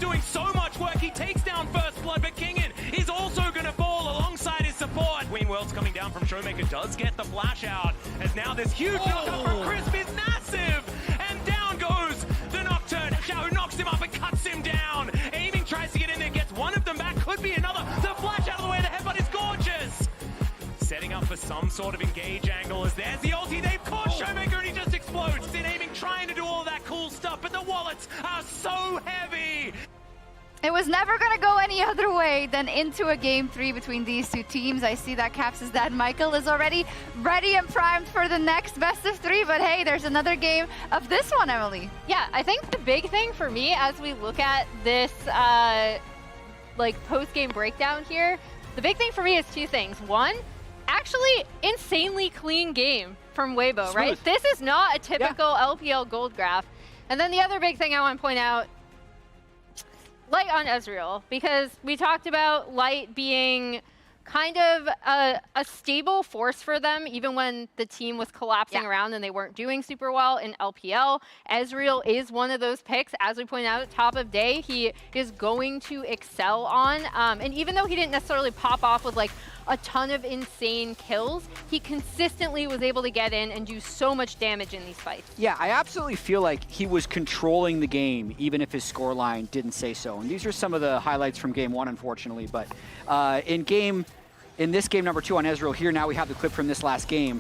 doing so much work. He takes down first blood, but Kingen is also going to fall alongside his support. Queen World's coming down from ShowMaker, does get the flash out, as now this huge knockup from Crisp is massive. And down goes the Nocturne. Xiaohu knocks him up and cuts him down. Aiming tries to get in there, gets one of them back, could be another. The flash out of the way, the headbutt is gorgeous. Setting up for some sort of engage angle as there's the ulti. They've caught ShowMaker and he just explodes. Then aiming, trying to do all that cool stuff, but the wallets are so heavy. It was never going to go any other way than into a Game 3 between these two teams. I see that Caps' dad, Michael, is already ready and primed for the next best of 3. But hey, there's another game of this one, Emily. Yeah, I think the big thing for me as we look at this like post-game breakdown here, the big thing for me is two things. One, actually insanely clean game from Weibo, Smooth. right? This is not a typical LPL gold graph. And then the other big thing I want to point out, Light on Ezreal, because we talked about Light being kind of a stable force for them, even when the team was collapsing around and they weren't doing super well in LPL. Ezreal is one of those picks, as we pointed out at top of day, he is going to excel on. And even though he didn't necessarily pop off with like a ton of insane kills, he consistently was able to get in and do so much damage in these fights. Yeah, I absolutely feel like he was controlling the game, even if his scoreline didn't say so. And these are some of the highlights from game 1, unfortunately. But in this game number 2 on Ezreal, here now we have the clip from this last game.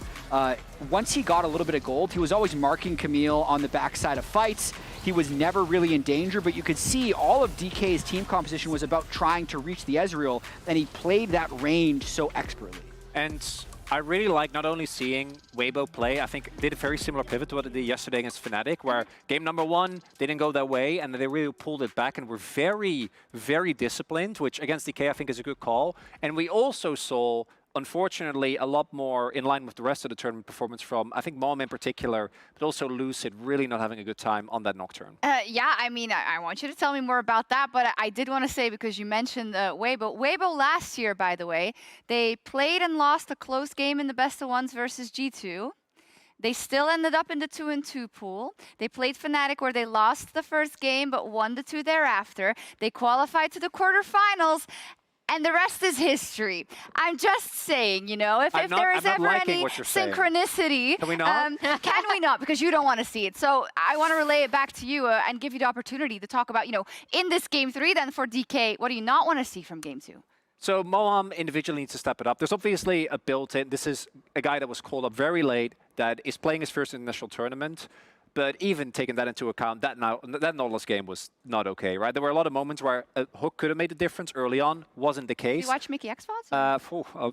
Once he got a little bit of gold, he was always marking Camille on the backside of fights. He was never really in danger, but you could see all of DK's team composition was about trying to reach the Ezreal, and he played that range so expertly. And I really like not only seeing Weibo play, I think did a very similar pivot to what they did yesterday against Fnatic, where game number 1 didn't go their way, and they really pulled it back and were very, very disciplined, which against DK I think is a good call. And we also saw, unfortunately, a lot more in line with the rest of the tournament performance from, I think, Moham in particular, but also Lucid really not having a good time on that Nocturne. Yeah, I mean, I want you to tell me more about that, but I did want to say, because you mentioned Weibo. Weibo last year, by the way, they played and lost a close game in the best of ones versus G2. They still ended up in the 2-2 pool. They played Fnatic, where they lost the first game, but won the 2 thereafter. They qualified to the quarterfinals. And the rest is history. I'm just saying, you know, if there is ever any synchronicity, can we not? Can we not? Because you don't want to see it. So I want to relay it back to you and give you the opportunity to talk about, you know, in this game 3, then for DK, what do you not want to see from game 2? So Moham individually needs to step it up. There's obviously a built-in. This is a guy that was called up very late, that is playing his first initial tournament. But even taking that into account, that Nautilus game was not okay, right? There were a lot of moments where a hook could have made a difference early on. Wasn't the case. Did you watch Mickey Xbox?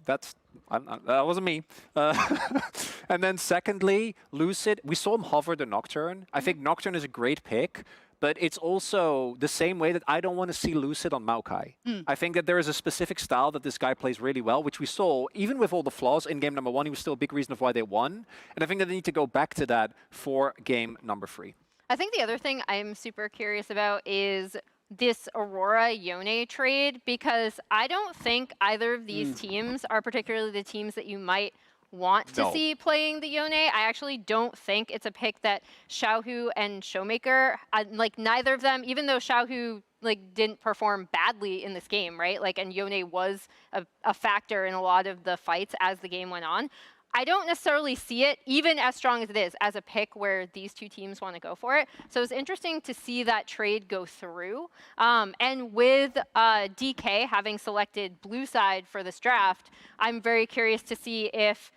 That wasn't me. And then secondly, Lucid, we saw him hover the Nocturne. I think Nocturne is a great pick, but it's also the same way that I don't want to see Lucid on Maokai. I think that there is a specific style that this guy plays really well, which we saw, even with all the flaws in game number 1, he was still a big reason of why they won. And I think that they need to go back to that for game number 3. I think the other thing I'm super curious about is this Aurora Yone trade, because I don't think either of these teams are particularly the teams that you might want to see playing the Yone. I actually don't think it's a pick that Xiaohu and ShowMaker, like neither of them, even though Xiaohu like didn't perform badly in this game, right? Like, and Yone was a factor in a lot of the fights as the game went on. I don't necessarily see it, even as strong as it is, as a pick where these two teams want to go for it. So it's interesting to see that trade go through. And with DK having selected blue side for this draft, I'm very curious to see if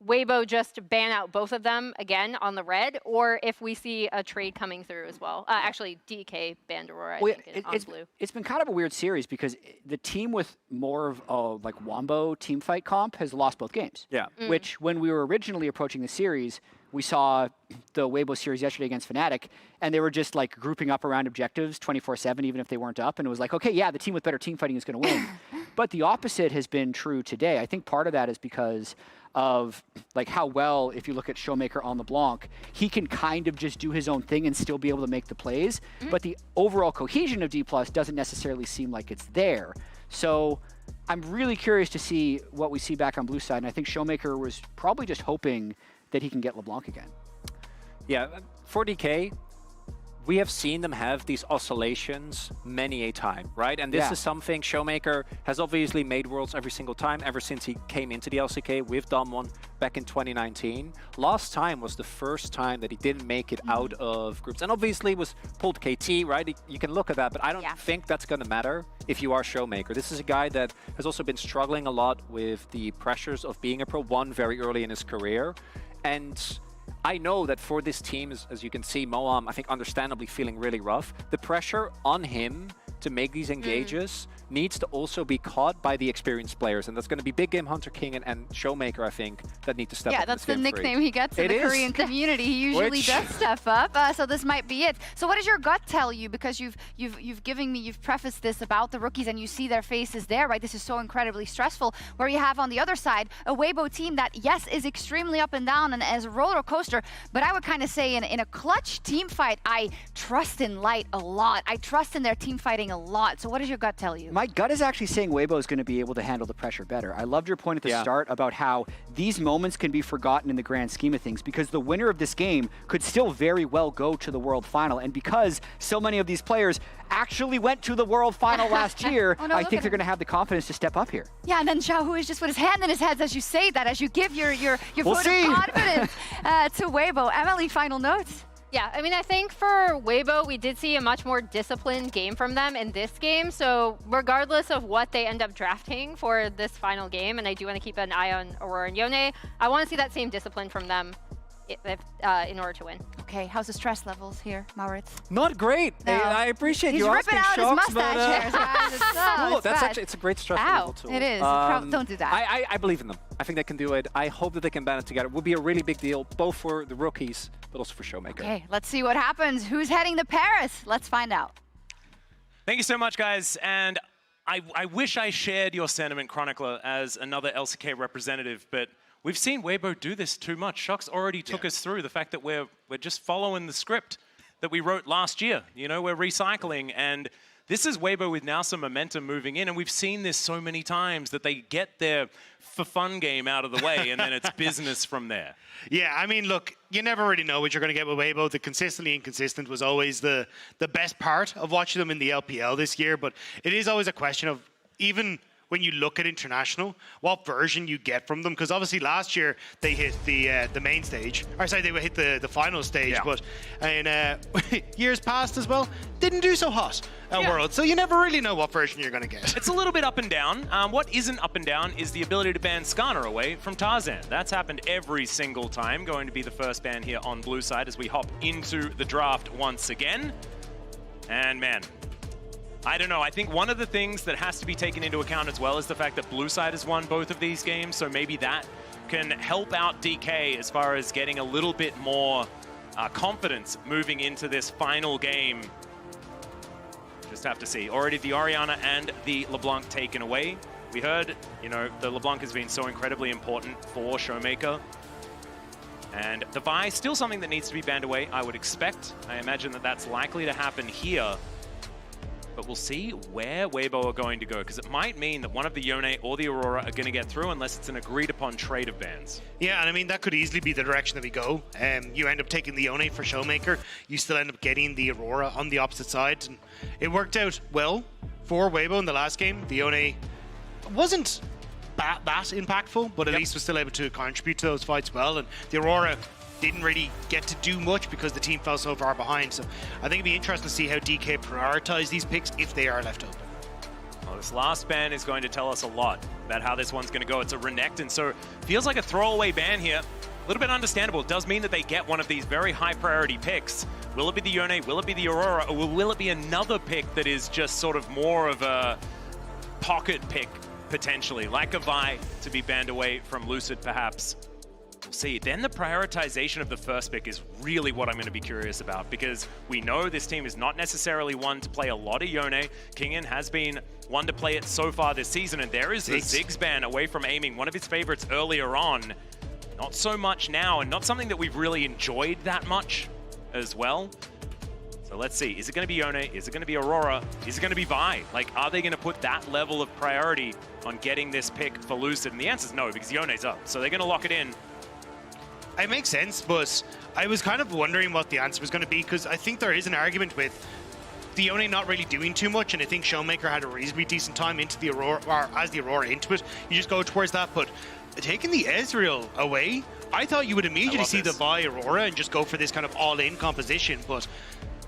Weibo just ban out both of them again on the red, or if we see a trade coming through as well. Actually, DK banned Aurora, I think, on blue. It's been kind of a weird series because the team with more of a like Wombo team fight comp has lost both games. Yeah. Which, when we were originally approaching the series, we saw the Weibo series yesterday against Fnatic, and they were just like grouping up around objectives 24/7, even if they weren't up. And it was like, okay, yeah, the team with better team fighting is going to win. But the opposite has been true today. I think part of that is because of like how well, if you look at ShowMaker on LeBlanc, he can kind of just do his own thing and still be able to make the plays. But the overall cohesion of DPLUS doesn't necessarily seem like it's there. So I'm really curious to see what we see back on blue side. And I think ShowMaker was probably just hoping that he can get LeBlanc again. Yeah, for DK, we have seen them have these oscillations many a time, right? And this is something ShowMaker has obviously made Worlds every single time ever since he came into the LCK with Damwon back in 2019. Last time was the first time that he didn't make it out of groups. And obviously was pulled KT, right? You can look at that, but I don't think that's going to matter if you are ShowMaker. This is a guy that has also been struggling a lot with the pressures of being a Pro 1 very early in his career. And I know that for this team, as you can see, Moham, I think understandably feeling really rough. The pressure on him to make these engages needs to also be caught by the experienced players. And that's going to be Big Game Hunter, Kingen, and ShowMaker, I think, that need to step up. Yeah, that's the nickname he gets in the Korean community. He usually does step up, so this might be it. So what does your gut tell you? Because you've prefaced this about the rookies and you see their faces there, right? This is so incredibly stressful. Where you have on the other side a Weibo team that, yes, is extremely up and down and as a roller coaster, but I would kind of say in a clutch team fight, I trust in Light a lot. I trust in their team fighting a lot. So what does your gut tell you? My gut is actually saying Weibo is going to be able to handle the pressure better. I loved your point at the start about how these moments can be forgotten in the grand scheme of things, because the winner of this game could still very well go to the World Final. And because so many of these players actually went to the World Final last year, I think they're going to have the confidence to step up here. Yeah, and then Xiaohu is just with his hand in his head as you say that, as you give your vote of confidence to Weibo. Emily, final notes? Yeah, I mean, I think for Weibo, we did see a much more disciplined game from them in this game. So regardless of what they end up drafting for this final game, and I do want to keep an eye on Aurora and Yone, I want to see that same discipline from them in order to win. Okay, how's the stress levels here, Maurits? Not great. No. I appreciate you asking. He's ripping out his mustache hairs, guys. That's actually, it's a great stress level tool. It is. Don't do that. I believe in them. I think they can do it. I hope that they can band it together. It would be a really big deal, both for the rookies, but also for ShowMaker. Okay, let's see what happens. Who's heading to Paris? Let's find out. Thank you so much, guys. And I wish I shared your sentiment, Chronicler, as another LCK representative, but we've seen Weibo do this too much. Shox already took us through the fact that we're just following the script that we wrote last year. You know, we're recycling, and this is Weibo with now some momentum moving in, and we've seen this so many times that they get their for-fun game out of the way, and then it's business from there. Yeah, I mean, look, you never really know what you're going to get with Weibo. The consistently inconsistent was always the best part of watching them in the LPL this year, but it is always a question of, even when you look at international, what version you get from them, because obviously last year they hit the main stage, or sorry, they hit the final stage, but in years past as well, didn't do so hot at World, so you never really know what version you're going to get. It's a little bit up and down. What isn't up and down is the ability to ban Gnar away from Tarzan. That's happened every single time, going to be the first ban here on blue side as we hop into the draft once again. And man, I don't know. I think one of the things that has to be taken into account as well is the fact that blue side has won both of these games, so maybe that can help out DK as far as getting a little bit more confidence moving into this final game. Just have to see. Already the Orianna and the LeBlanc taken away. We heard, you know, the LeBlanc has been so incredibly important for ShowMaker. And the Vi is still something that needs to be banned away, I would expect. I imagine that that's likely to happen here. But we'll see where Weibo are going to go, because it might mean that one of the Yone or the Aurora are going to get through unless it's an agreed-upon trade of bans. Yeah, and I mean, that could easily be the direction that we go. You end up taking the Yone for ShowMaker. You still end up getting the Aurora on the opposite side. And it worked out well for Weibo in the last game. The Yone wasn't that impactful, but at least was still able to contribute to those fights well. And the Aurora didn't really get to do much because the team fell so far behind. So I think it'd be interesting to see how DK prioritize these picks if they are left open. Well, this last ban is going to tell us a lot about how this one's going to go. It's a Renekton, so feels like a throwaway ban here. A little bit understandable. It does mean that they get one of these very high priority picks. Will it be the Yone? Will it be the Aurora? Or will it be another pick that is just sort of more of a pocket pick, potentially, like a Vi to be banned away from Lucid, perhaps? We'll see. Then the prioritization of the first pick is really what I'm going to be curious about, because we know this team is not necessarily one to play a lot of Yone. Kingen has been one to play it so far this season, and there is the Ziggs ban away from aiming, one of his favorites earlier on. Not so much now, and not something that we've really enjoyed that much as well. So let's see. Is it going to be Yone? Is it going to be Aurora? Is it going to be Vi? Like, are they going to put that level of priority on getting this pick for Lucid? And the answer is no, because Yone's up. So they're going to lock it in. It makes sense, but I was kind of wondering what the answer was going to be, because I think there is an argument with the Yone not really doing too much, and I think ShowMaker had a reasonably decent time into the Aurora, or as the Aurora into it. You just go towards that, but taking the Ezreal away, I thought you would immediately see the buy Aurora and just go for this kind of all-in composition, but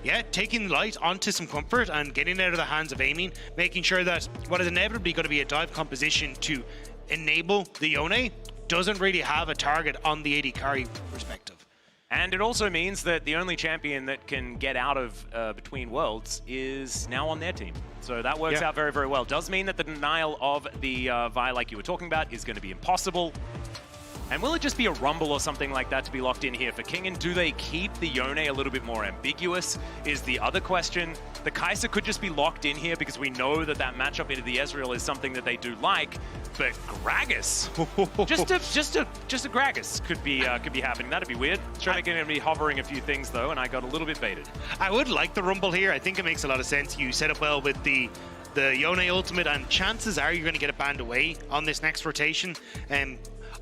yeah, taking Light onto some comfort and getting out of the hands of aiming, making sure that what is inevitably going to be a dive composition to enable the Yone doesn't really have a target on the AD carry perspective. And it also means that the only champion that can get out of Between Worlds is now on their team. So that works out very, very well. Does mean that the denial of the Vi, like you were talking about, is going to be impossible. And will it just be a Rumble or something like that to be locked in here for Kingen? Do they keep the Yone a little bit more ambiguous is the other question. The Kai'Sa could just be locked in here because we know that that matchup into the Ezreal is something that they do like. But Gragas, just a Gragas could be happening. That'd be weird. ShowMaker going to be hovering a few things though, and I got a little bit baited. I would like the Rumble here. I think it makes a lot of sense. You set up well with the Yone ultimate, and chances are you're going to get a banned away on this next rotation.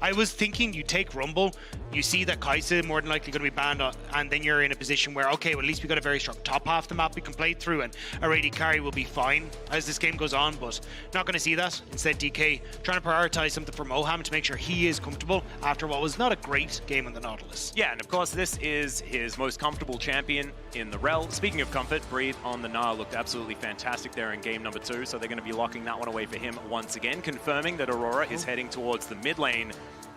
I was thinking you take Rumble, you see that Kai'Sa more than likely going to be banned, and then you're in a position where, okay, well, at least we got a very strong top half of the map we can play through, and our AD carry will be fine as this game goes on, but not going to see that. Instead, DK trying to prioritize something for Moham to make sure he is comfortable after what was not a great game on the Nautilus. Yeah, and of course, this is his most comfortable champion in the Rell. Speaking of comfort, Breathe on the Gnar looked absolutely fantastic there in game number 2, so they're going to be locking that one away for him once again, confirming that Aurora is heading towards the mid lane.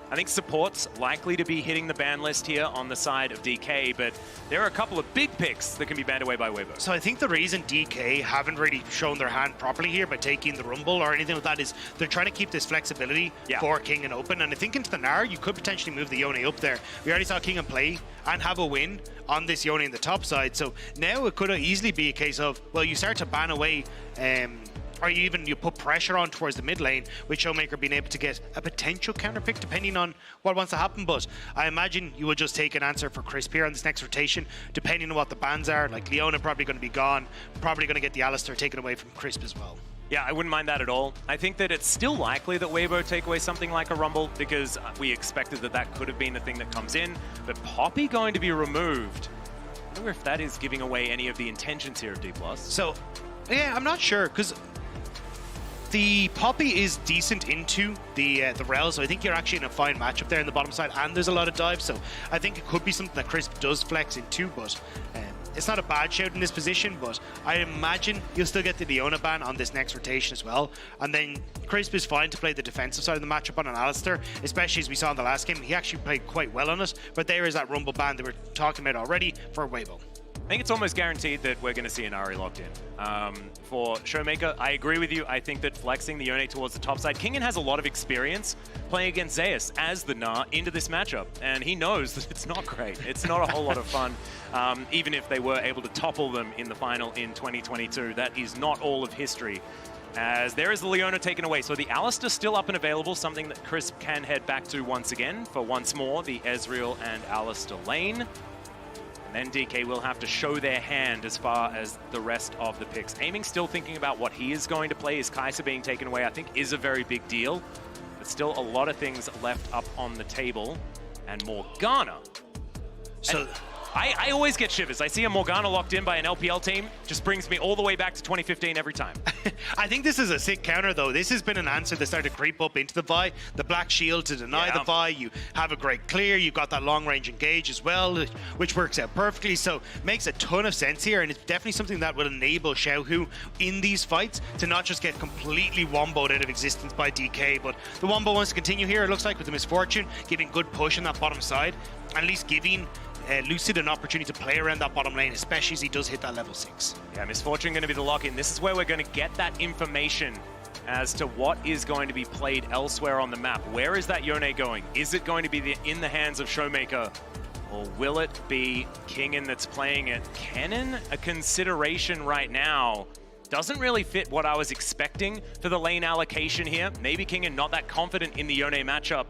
I think support's likely to be hitting the ban list here on the side of DK, but there are a couple of big picks that can be banned away by Weibo. So I think the reason DK haven't really shown their hand properly here by taking the Rumble or anything like that is they're trying to keep this flexibility for Kingen open, and I think into the Gnar you could potentially move the Yone up there. We already saw Kingen play and have a win on this Yone in the top side, so now it could easily be a case of, well, you start to ban away or you put pressure on towards the mid lane, with ShowMaker being able to get a potential counter pick depending on what wants to happen. But I imagine you will just take an answer for Crisp here on this next rotation, depending on what the bans are. Like Leona probably going to be gone, probably going to get the Alistar taken away from Crisp as well. Yeah, I wouldn't mind that at all. I think that it's still likely that Weibo take away something like a Rumble because we expected that that could have been the thing that comes in. But Poppy going to be removed. I wonder if that is giving away any of the intentions here of DPLUS. So, yeah, I'm not sure, because the Poppy is decent into the Rell, so I think you're actually in a fine matchup there in the bottom side, and there's a lot of dives, so I think it could be something that Crisp does flex into, but it's not a bad shout in this position, but I imagine you'll still get the Leona ban on this next rotation as well, and then Crisp is fine to play the defensive side of the matchup on an Alistar, especially as we saw in the last game. He actually played quite well on it, but there is that Rumble ban that we're talking about already for Weibo. I think it's almost guaranteed that we're going to see an Ahri locked in. For ShowMaker, I agree with you. I think that flexing the Yone towards the top side, Kingen has a lot of experience playing against Zeus as the Gnar into this matchup, and he knows that it's not great. It's not a whole lot of fun, even if they were able to topple them in the final in 2022. That is not all of history, as there is the Leona taken away. So the Alistar still up and available, something that Crisp can head back to once again for once more the Ezreal and Alistar lane. And then DK will have to show their hand as far as the rest of the picks. Aiming still thinking about what he is going to play. Is Kai'Sa being taken away, I think, is a very big deal. But still a lot of things left up on the table. And Morgana. So and I always get shivers. I see a Morgana locked in by an LPL team. Just brings me all the way back to 2015 every time. I think this is a sick counter, though. This has been an answer that started to creep up into the Vi. The Black Shield to deny the Vi. You have a great clear. You've got that long-range engage as well, which works out perfectly. So makes a ton of sense here, and it's definitely something that will enable Xiaohu in these fights to not just get completely womboed out of existence by DK, but the wombo wants to continue here, it looks like, with the Misfortune, giving good push on that bottom side, at least giving Lucid an opportunity to play around that bottom lane, especially as he does hit that level 6. Yeah, Misfortune going to be the lock-in. This is where we're going to get that information as to what is going to be played elsewhere on the map. Where is that Yone going? Is it going to be in the hands of ShowMaker? Or will it be Kingen that's playing it? Kennen, a consideration right now. Doesn't really fit what I was expecting for the lane allocation here. Maybe Kingen not that confident in the Yone matchup.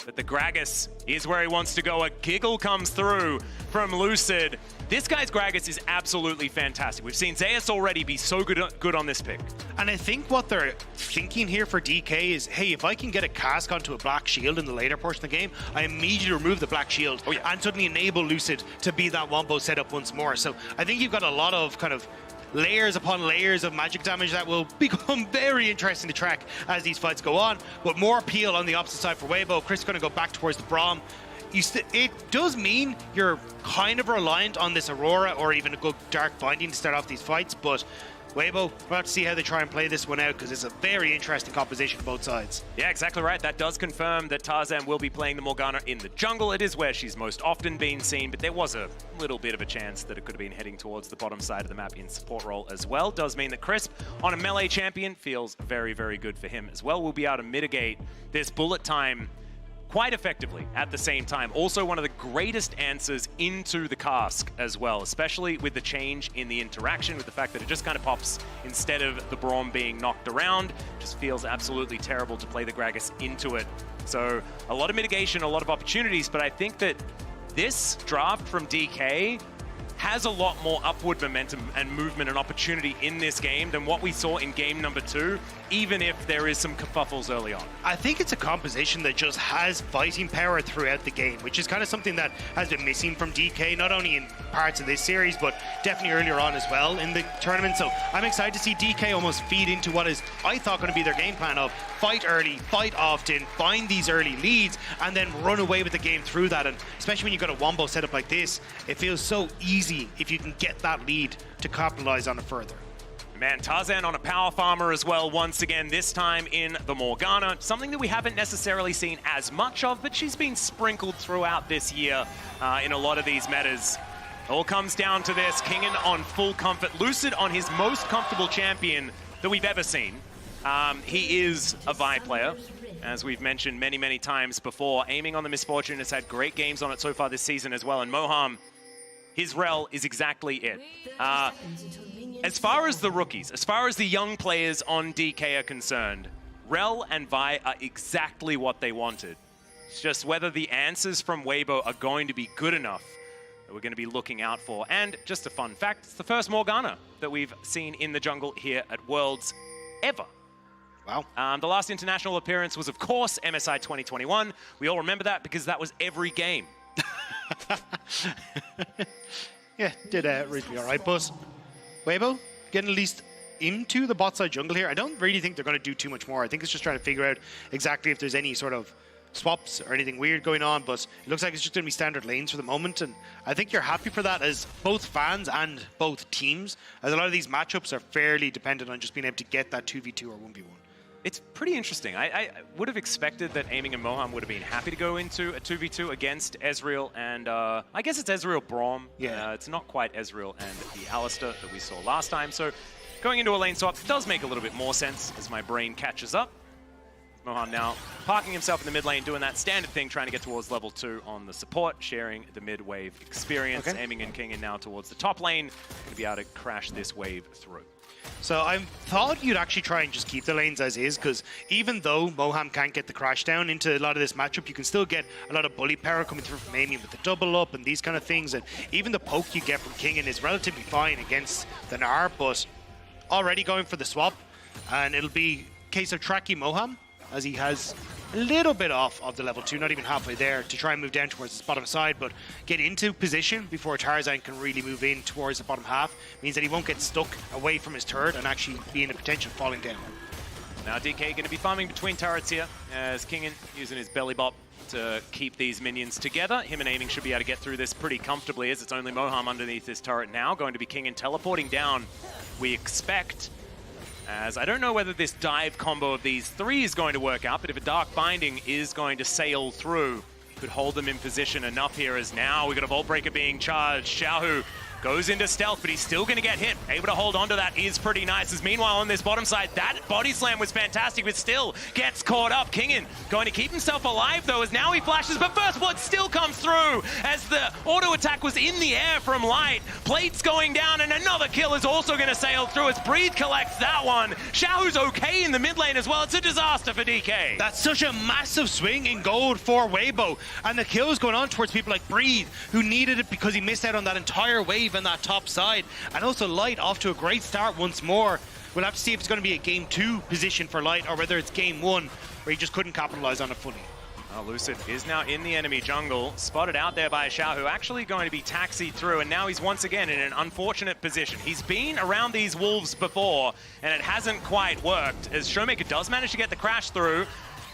But the Gragas is where he wants to go. A giggle comes through from Lucid. This guy's Gragas is absolutely fantastic. We've seen Zeus already be so good on this pick. And I think what they're thinking here for DK is, hey, if I can get a cask onto a black shield in the later portion of the game, I immediately remove the black shield and suddenly enable Lucid to be that wombo setup once more. So I think you've got a lot of kind of layers upon layers of magic damage that will become very interesting to track as these fights go on. But more appeal on the opposite side for Weibo. Chris is going to go back towards the Braum. It does mean you're kind of reliant on this Aurora or even a good Dark Binding to start off these fights, but Weibo, we'll have to see how they try and play this one out because it's a very interesting composition on both sides. Yeah, exactly right. That does confirm that Tarzan will be playing the Morgana in the jungle. It is where she's most often been seen, but there was a little bit of a chance that it could have been heading towards the bottom side of the map in support role as well. Does mean that Crisp on a melee champion feels very, very good for him as well. We'll be able to mitigate this bullet time quite effectively at the same time. Also one of the greatest answers into the cask as well, especially with the change in the interaction, with the fact that it just kind of pops instead of the Braum being knocked around. Just feels absolutely terrible to play the Gragas into it. So a lot of mitigation, a lot of opportunities, but I think that this draft from DK has a lot more upward momentum and movement and opportunity in this game than what we saw in game number 2, even if there is some kerfuffles early on. I think it's a composition that just has fighting power throughout the game, which is kind of something that has been missing from DK, not only in parts of this series, but definitely earlier on as well in the tournament. So I'm excited to see DK almost feed into what is, I thought, going to be their game plan of fight early, fight often, find these early leads, and then run away with the game through that. And especially when you've got a wombo setup like this, it feels so easy if you can get that lead to capitalize on it further. Man, Tarzan on a power farmer as well once again, this time in the Morgana. Something that we haven't necessarily seen as much of, but she's been sprinkled throughout this year in a lot of these metas. All comes down to this. Kingen on full comfort. Lucid on his most comfortable champion that we've ever seen. He is a Vi player, as we've mentioned many, many times before. Aiming on the Misfortune has had great games on it so far this season as well, and Moham, his Rell is exactly it. As far as the rookies, as far as the young players on DK are concerned, Rell and Vi are exactly what they wanted. It's just whether the answers from Weibo are going to be good enough that we're going to be looking out for. And just a fun fact, it's the first Morgana that we've seen in the jungle here at Worlds ever. Wow. The last international appearance was, of course, MSI 2021. We all remember that because that was every game. Yeah, did really all right, but Weibo getting at least into the bot side jungle here. I don't really think they're going to do too much more. I think it's just trying to figure out exactly if there's any sort of swaps or anything weird going on, but it looks like it's just going to be standard lanes for the moment, and I think you're happy for that as both fans and both teams, as a lot of these matchups are fairly dependent on just being able to get that 2v2 or 1v1. It's pretty interesting. I would have expected that Aiming and Moham would have been happy to go into a 2v2 against Ezreal and I guess it's Ezreal Braum. Yeah. It's not quite Ezreal and the Alistair that we saw last time. So going into a lane swap does make a little bit more sense as my brain catches up. Moham now parking himself in the mid lane, doing that standard thing, trying to get towards level 2 on the support, sharing the mid wave experience. Okay. Aiming and Kingen now towards the top lane, going to be able to crash this wave through. So I thought you'd actually try and just keep the lanes as is, because even though Moham can't get the crash down into a lot of this matchup, you can still get a lot of bully power coming through from Amy with the double up and these kind of things. And even the poke you get from Kingen is relatively fine against the Gnar, but already going for the swap. And it'll be a case of tracking Moham, as he has a little bit off of the level 2, not even halfway there, to try and move down towards the bottom side, but get into position before Tarzan can really move in towards the bottom half. Means that he won't get stuck away from his turret and actually be in a potential falling down. Now DK going to be farming between turrets here, as Kingen using his belly bop to keep these minions together. Him and Aiming should be able to get through this pretty comfortably, as it's only Moham underneath this turret now. Going to be Kingen teleporting down, we expect. As I don't know whether this dive combo of these 3 is going to work out, but if a Dark Binding is going to sail through, could hold them in position enough here, as now we've got a Vault Breaker being charged. Xiaohu Goes into stealth, but he's still going to get hit. Able to hold on to that is pretty nice. As meanwhile, on this bottom side, that body slam was fantastic, but still gets caught up. Kingen going to keep himself alive, though, as now he flashes, but First Blood still comes through as the auto attack was in the air from Light. Plates going down, and another kill is also going to sail through as Breathe collects that one. Xiaohu's okay in the mid lane as well. It's a disaster for DK. That's such a massive swing in gold for Weibo, and the kills going on towards people like Breathe, who needed it because he missed out on that entire wave on that top side. And also Light off to a great start once more. We'll have to see if it's going to be a game 2 position for Light or whether it's game 1 where he just couldn't capitalize on it fully. Well, Lucid is now in the enemy jungle, spotted out there by Xiaohu, actually going to be taxied through, and now he's once again in an unfortunate position. He's been around these wolves before, and it hasn't quite worked, as ShowMaker does manage to get the crash through.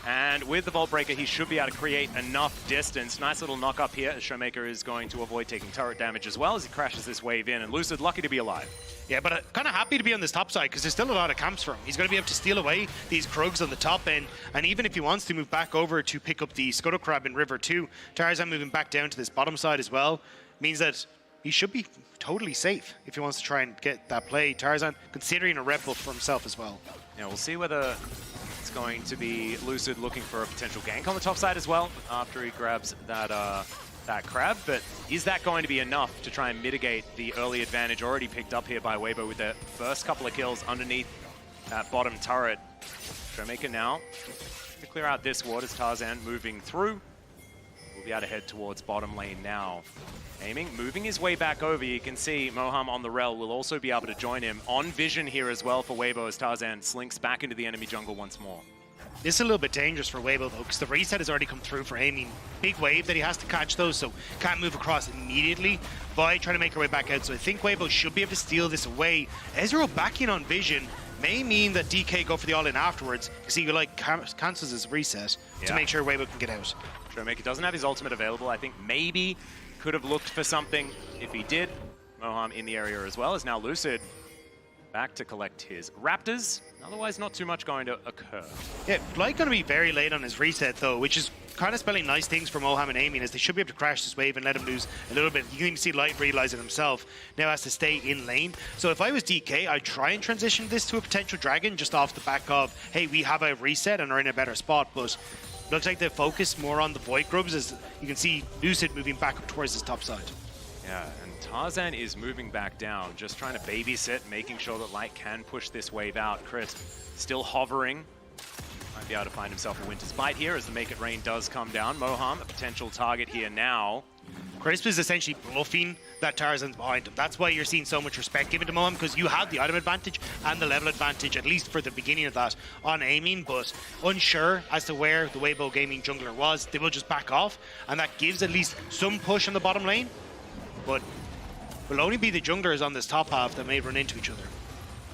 And with the Vault Breaker, he should be able to create enough distance. Nice little knock up here, as ShowMaker is going to avoid taking turret damage as well as he crashes this wave in. And Lucid, lucky to be alive. Yeah, but kind of happy to be on this top side because there's still a lot of camps for him. He's going to be able to steal away these Krugs on the top end. And even if he wants to move back over to pick up the Scuttle Crab in River 2, Tarzan moving back down to this bottom side as well means that he should be totally safe if he wants to try and get that play. Tarzan considering a red buff for himself as well. Yeah, we'll see whether it's going to be Lucid looking for a potential gank on the top side as well after he grabs that crab, but is that going to be enough to try and mitigate the early advantage already picked up here by Weibo with the first couple of kills underneath that bottom turret? ShowMaker now to clear out this ward as Tarzan moving through. We'll be able to head towards bottom lane now. Aiming, moving his way back over. You can see Moham on the Rell will also be able to join him on vision here as well for Weibo as Tarzan slinks back into the enemy jungle once more. This is a little bit dangerous for Weibo though, because the reset has already come through for Aiming. Big wave that he has to catch though, so can't move across immediately. Vi trying to make her way back out, so I think Weibo should be able to steal this away. Ezreal back in on vision may mean that DK go for the all-in afterwards, because he like cancels his reset to make sure Weibo can get out. ShowMaker doesn't have his ultimate available. I think maybe could have looked for something if he did. Moham in the area as well, as now Lucid back to collect his Raptors. Otherwise, not too much going to occur. Yeah, Light going to be very late on his reset though, which is kind of spelling nice things for Moham and Aiming, as they should be able to crash this wave and let him lose a little bit. You can even see Light realize it himself. Now has to stay in lane. So if I was DK, I'd try and transition this to a potential dragon just off the back of, hey, we have a reset and are in a better spot, but looks like they focus more on the Void Grubs, as you can see Lucid moving back up towards his top side. Yeah, and Tarzan is moving back down, just trying to babysit, making sure that Light can push this wave out. Crisp still hovering. Might be able to find himself a Winter's Bite here as the Make It Rain does come down. Moham, a potential target here now. Crisp is essentially bluffing that Tarzan's behind him. That's why you're seeing so much respect given to Moham, because you have the item advantage and the level advantage, at least for the beginning of that, on Aiming, but unsure as to where the Weibo Gaming jungler was, they will just back off, and that gives at least some push on the bottom lane, but will only be the junglers on this top half that may run into each other.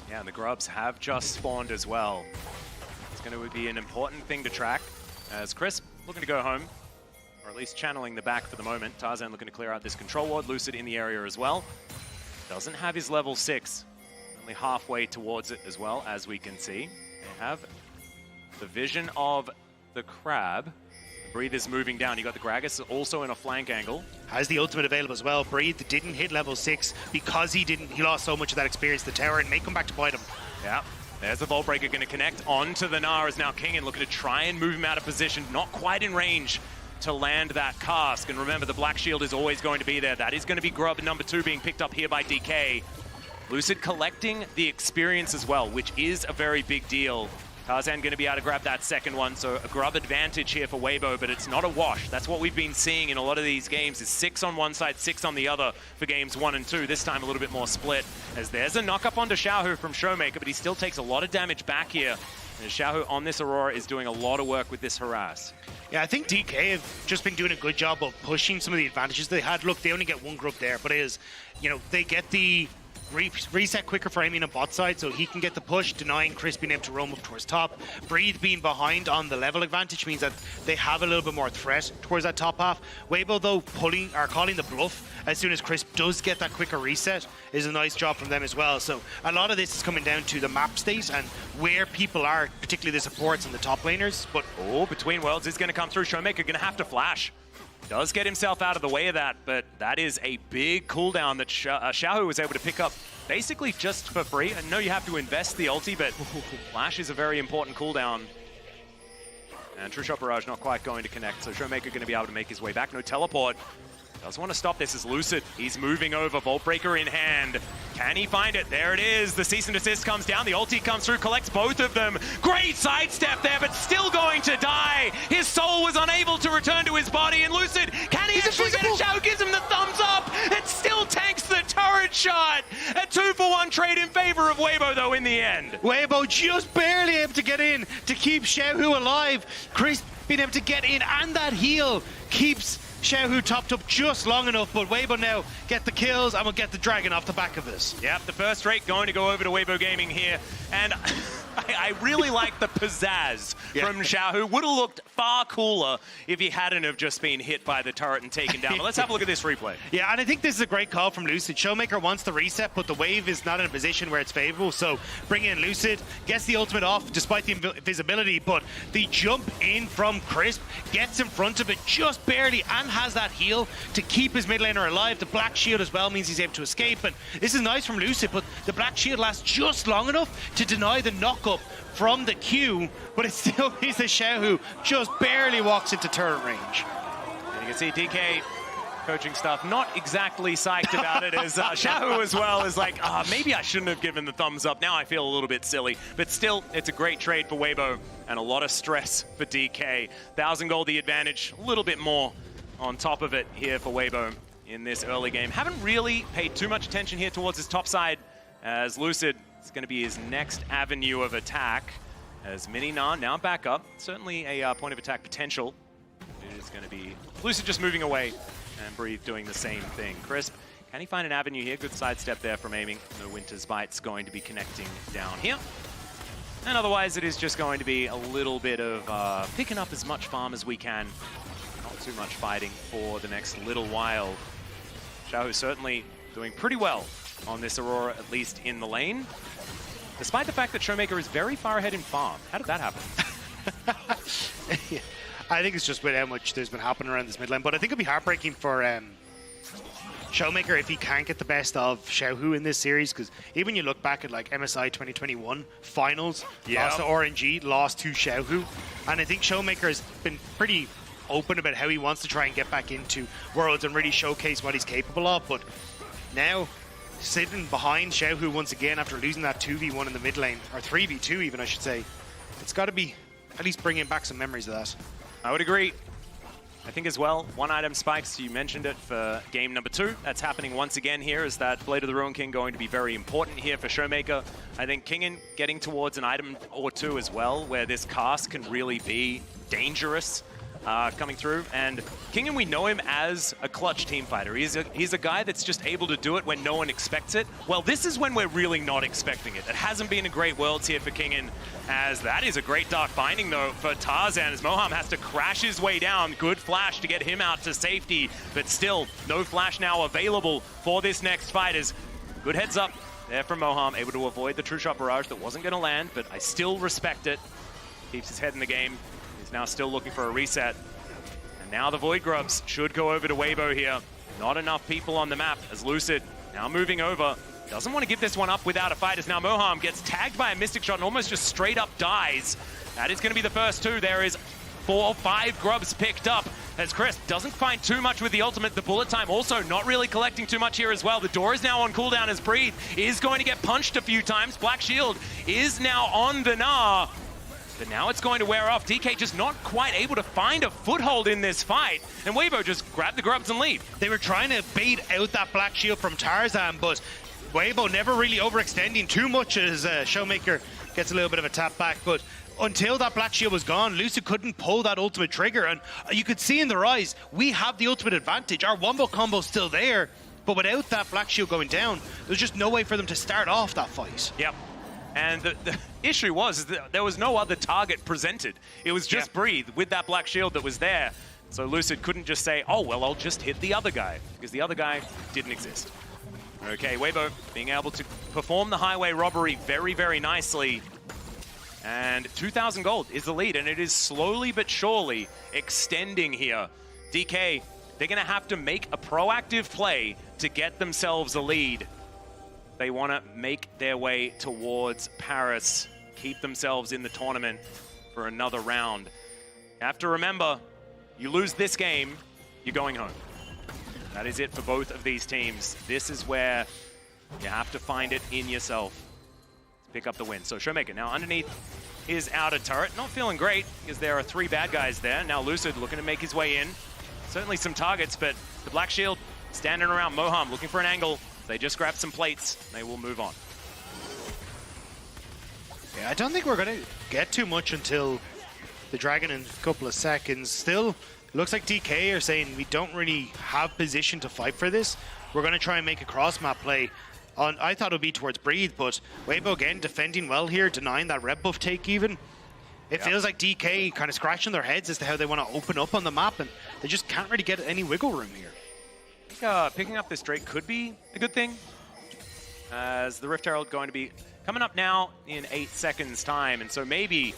Yeah, and the Grubs have just spawned as well. It's going to be an important thing to track, as Crisp looking to go home, or at least channeling the back for the moment. Tarzan looking to clear out this control ward. Lucid in the area as well. Doesn't have his level 6. Only halfway towards it as well, as we can see. They have the vision of the crab. Breathe is moving down. You got the Gragas also in a flank angle. Has the ultimate available as well. Breathe didn't hit level 6 because he lost so much of that experience to the tower, and may come back to bite him. Yeah. There's the Vault Breaker going to connect onto the Gnar, as now Kingen looking to try and move him out of position. Not quite in range to land that cask. And remember, the Black Shield is always going to be there. That is going to be Grub number 2 being picked up here by DK. Lucid collecting the experience as well, which is a very big deal. Tarzan going to be able to grab that second one, so a Grub advantage here for Weibo, but it's not a wash. That's what we've been seeing in a lot of these games, is 6 on one side, 6 on the other for games 1 and 2. This time a little bit more split, as there's a knock up onto Xiaohu from ShowMaker, but he still takes a lot of damage back here. And Xiaohu on this Aurora is doing a lot of work with this harass. Yeah, I think DK have just been doing a good job of pushing some of the advantages they had. Look, they only get one Grub there, but it is, you know, they get the reset quicker for Aiming on bot side, so he can get the push, denying Chris being able to roam up towards top. Breathe being behind on the level advantage means that they have a little bit more threat towards that top half. Weibo, though, calling the bluff as soon as Chris does get that quicker reset is a nice job from them as well. So a lot of this is coming down to the map state and where people are, particularly the supports and the top laners. But oh, Between Worlds is going to come through. ShowMaker going to have to flash. Does get himself out of the way of that, but that is a big cooldown that Xiaohu was able to pick up basically just for free. I know you have to invest the ulti, but Flash is a very important cooldown. And True Shot Barrage not quite going to connect, so ShowMaker going to be able to make his way back. No teleport. Does want to stop this as Lucid. He's moving over, Vault Breaker in hand. Can he find it? There it is. The cease and desist comes down. The ulti comes through, collects both of them. Great sidestep there, but still going to die. His soul was unable to return to his body, and Lucid, can he actually get a shot? Gives him the thumbs up. It still tanks the turret shot. A 2-for-1 trade in favor of Weibo, though, in the end. Weibo just barely able to get in to keep Xiaohu alive. Chris being able to get in, and that heal keeps Xiaohu topped up just long enough, but Weibo now get the kills and will get the dragon off the back of this. Yep, the first rate going to go over to Weibo Gaming here, and I really like the pizzazz from Xiaohu. Would have looked far cooler if he hadn't have just been hit by the turret and taken down. But let's have a look at this replay. Yeah, and I think this is a great call from Lucid. ShowMaker wants the reset, but the wave is not in a position where it's favorable, so bring in Lucid, gets the ultimate off despite the invisibility, but the jump in from Crisp gets in front of it just barely and has that heal to keep his mid laner alive. The black shield as well means he's able to escape, and this is nice from Lucid, but the black shield lasts just long enough to deny the knock-up from the Q, but it still means that Xiaohu just barely walks into turret range. And you can see DK coaching stuff not exactly psyched about it, as Xiaohu as well is like, maybe I shouldn't have given the thumbs up. Now I feel a little bit silly, but still, it's a great trade for Weibo and a lot of stress for DK. 1,000 gold the advantage, a little bit more on top of it here for Weibo in this early game. Haven't really paid too much attention here towards his top side, as Lucid is going to be his next avenue of attack, as Mini Gnar now back up. Certainly a point of attack potential. It is going to be Lucid just moving away, and Breathe doing the same thing. Crisp, can he find an avenue here? Good sidestep there from aiming. No Winter's Bite's going to be connecting down here. And otherwise, it is just going to be a little bit of picking up as much farm as we can. Not too much fighting for the next little while. Xiaohu certainly doing pretty well on this Aurora, at least in the lane, despite the fact that ShowMaker is very far ahead in farm. How did that happen? I think it's just with how much there's been happening around this mid lane, but I think it'd be heartbreaking for ShowMaker if he can't get the best of Xiaohu in this series, because even when you look back at like MSI 2021 finals, lost to RNG, lost to Xiaohu, and I think ShowMaker has been pretty open about how he wants to try and get back into Worlds and really showcase what he's capable of, but now sitting behind Xiaohu once again after losing that 2v1 in the mid lane, or 3v2 even I should say, it's got to be at least bringing back some memories of that. I would agree. I think as well, one item spikes, you mentioned it for game number 2. That's happening once again here. Is that Blade of the Ruin King going to be very important here for ShowMaker? I think Kingen getting towards an item or two as well, where this cast can really be dangerous coming through. And Kingen, we know him as a clutch team fighter. He's a guy that's just able to do it when no one expects it. Well, this is when we're really not expecting it. It hasn't been a great Worlds here for Kingen, as that is a great Dark Binding, though, for Tarzan, as Moham has to crash his way down. Good flash to get him out to safety, but still, no flash now available for this next fight. As good heads up there from Moham, able to avoid the True Shot Barrage that wasn't going to land, but I still respect it. Keeps his head in the game. He's now still looking for a reset. And now the Void Grubs should go over to Weibo here. Not enough people on the map, as Lucid now moving over. Doesn't want to give this one up without a fight, as now Moham gets tagged by a Mystic Shot and almost just straight up dies. That is going to be the first two. There is 4 or 5 grubs picked up, as Chris doesn't find too much with the ultimate. The bullet time also not really collecting too much here as well. The door is now on cooldown, as Breathe is going to get punched a few times. Black Shield is now on the Gnar, but now it's going to wear off. DK just not quite able to find a foothold in this fight, and Weibo just grabbed the grubs and leave. They were trying to bait out that Black Shield from Tarzan, but Weibo never really overextending too much, as ShowMaker gets a little bit of a tap back. But until that Black Shield was gone, Lucid couldn't pull that ultimate trigger, and you could see in their eyes, we have the ultimate advantage. Our wombo combo's still there, but without that Black Shield going down, there's just no way for them to start off that fight. Yep. And the issue was that there was no other target presented. It was just Breathe with that Black Shield that was there. So Lucid couldn't just say, oh, well, I'll just hit the other guy, because the other guy didn't exist. Okay, Weibo being able to perform the highway robbery very, very nicely. And 2,000 gold is the lead, and it is slowly but surely extending here. DK they're going to have to make a proactive play to get themselves a lead. They want to make their way towards Paris, keep themselves in the tournament for another round. You have to remember, you lose this game, you're going home. That is it for both of these teams. This is where you have to find it in yourself to pick up the win. So ShowMaker now underneath his outer turret. Not feeling great because there are 3 bad guys there. Now Lucid looking to make his way in. Certainly some targets, but the Black Shield standing around Moham looking for an angle. They just grab some plates. They will move on. Yeah, I don't think we're going to get too much until the Dragon in a couple of seconds. Still, looks like DK are saying we don't really have position to fight for this. We're going to try and make a cross-map play. I thought it would be towards Breathe, but Weibo again defending well here, denying that red buff take even. It feels like DK kind of scratching their heads as to how they want to open up on the map, and they just can't really get any wiggle room here. I think picking up this Drake could be a good thing, as the Rift Herald going to be coming up now in 8 seconds time, and so maybe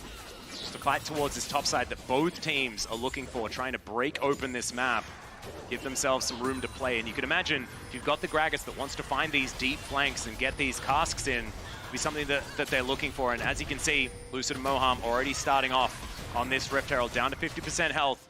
just a fight towards this top side that both teams are looking for, trying to break open this map, give themselves some room to play. And you can imagine if you've got the Gragas that wants to find these deep flanks and get these casks in, it'll be something that they're looking for. And as you can see, Lucid and Moham already starting off on this Rift Herald, down to 50% health.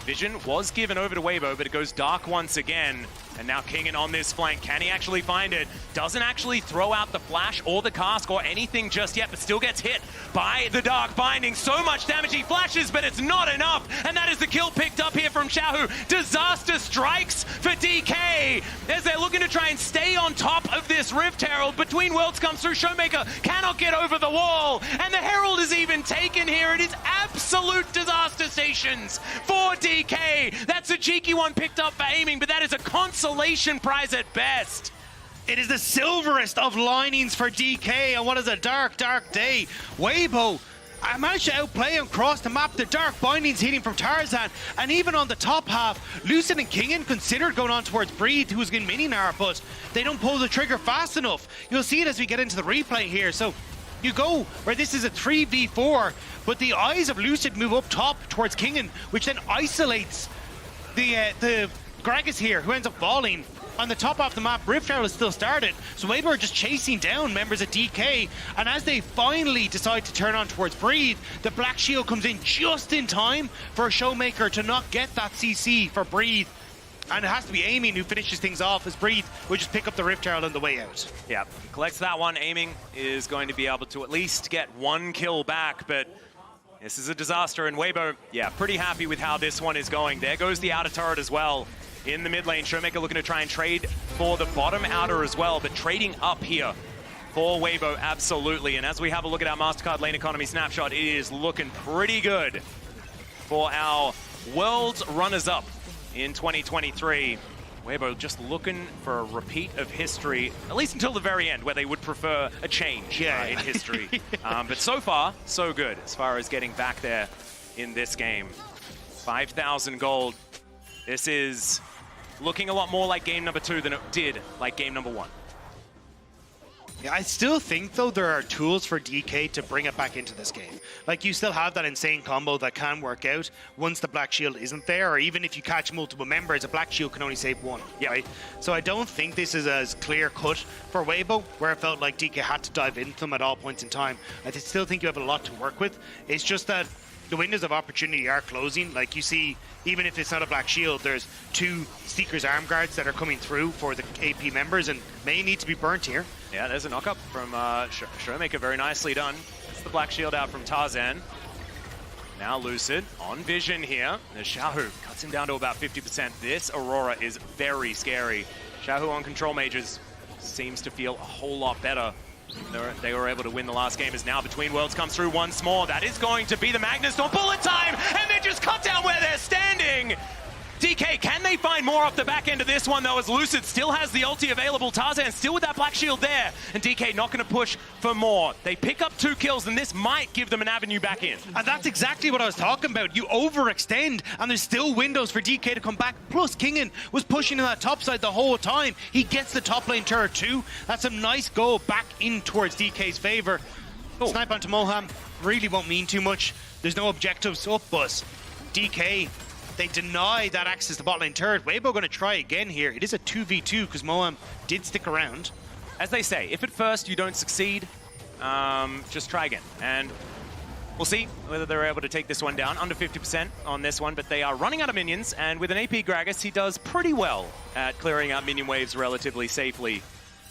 Vision was given over to Weibo, but it goes dark once again. And now Kingen on this flank. Can he actually find it? Doesn't actually throw out the flash or the cask or anything just yet, but still gets hit by the Dark Binding. So much damage, he flashes, but it's not enough. And that is the kill picked up here from Xiaohu. Disaster strikes for DK as they're looking to try and stay on top of this Rift Herald. Between Worlds comes through. ShowMaker cannot get over the wall. And the Herald is even taken here. It is absolute disaster stations for DK. That's a cheeky one picked up for aiming, but that is a consolation prize at best. It is the silverest of linings for DK, and what is a dark, dark day. Weibo managed to outplay him across the map. The Dark Bindings hitting from Tarzan, and even on the top half, Lucid and Kingen considered going on towards Breathe, who's in mini Gnar, but they don't pull the trigger fast enough. You'll see it as we get into the replay here. So you go where this is a 3v4, but the eyes of Lucid move up top towards Kingen, which then isolates the Gragas here, who ends up falling. On the top of the map, Rift Herald is still started, so Weibo are just chasing down members of DK, and as they finally decide to turn on towards Breathe, the Black Shield comes in just in time for a ShowMaker to not get that CC for Breathe. And it has to be Aiming who finishes things off, as Breathe will just pick up the Rift Herald on the way out. Yeah, collects that one. Aiming is going to be able to at least get 1 kill back, but this is a disaster, and Weibo, yeah, pretty happy with how this one is going. There goes the outer turret as well. In the mid lane, ShowMaker looking to try and trade for the bottom outer as well, but trading up here for Weibo, absolutely. And as we have a look at our MasterCard lane economy snapshot, it is looking pretty good for our World's runners-up in 2023. Weibo just looking for a repeat of history, at least until the very end, where they would prefer a change in history. But so far, so good as far as getting back there in this game. 5,000 gold. This is looking a lot more like game number 2 than it did like game number 1. Yeah, I still think, though, there are tools for DK to bring it back into this game. Like, you still have that insane combo that can work out once the Black Shield isn't there, or even if you catch multiple members, a Black Shield can only save 1, right? So I don't think this is as clear-cut for Weibo, where it felt like DK had to dive into them at all points in time. I still think you have a lot to work with. It's just that the windows of opportunity are closing. Like, you see, even if it's not a Black Shield, there's 2 Seeker's Arm Guards that are coming through for the AP members and may need to be burnt here. Yeah, there's a knock-up from ShowMaker, very nicely done. That's the Black Shield out from Tarzan. Now Lucid on Vision here. The Xiaohu cuts him down to about 50%. This Aurora is very scary. Xiaohu on Control Mages seems to feel a whole lot better. They were able to win the last game, as now Between Worlds comes through once more. That is going to be the Magnus Storm. Bullet time! And they just cut down where they're standing! DK, can they find more off the back end of this one, though, as Lucid still has the ulti available. Tarzan still with that Black Shield there, and DK not going to push for more. They pick up 2 kills, and this might give them an avenue back in. And that's exactly what I was talking about. You overextend, and there's still windows for DK to come back. Plus, Kingen was pushing in that top side the whole time. He gets the top lane turret too. That's a nice goal back in towards DK's favor. Snipe onto Moham really won't mean too much. There's no objectives up, but DK They deny that access to bot lane turret. Weibo going to try again here. It is a 2v2 because Moham did stick around. As they say, if at first you don't succeed, just try again. And we'll see whether they're able to take this one down. Under 50% on this one, but they are running out of minions. And with an AP Gragas, he does pretty well at clearing out minion waves relatively safely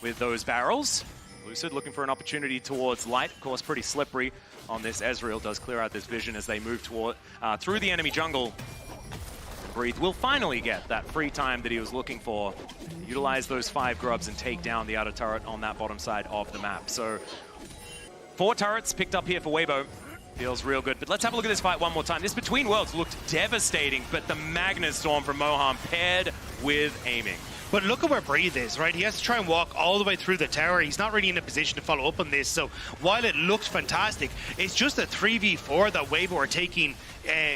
with those barrels. Lucid looking for an opportunity towards Light. Of course, pretty slippery on this. Ezreal does clear out this vision as they move toward through the enemy jungle. Breathe will finally get that free time that he was looking for. Utilize those 5 grubs and take down the outer turret on that bottom side of the map. So 4 turrets picked up here for Weibo. Feels real good. But let's have a look at this fight one more time. This Between Worlds looked devastating, but the Magnet Storm from Moham paired with aiming. But look at where Breathe is, right? He has to try and walk all the way through the tower. He's not really in a position to follow up on this. So while it looks fantastic, it's just a 3v4 that Weibo are taking,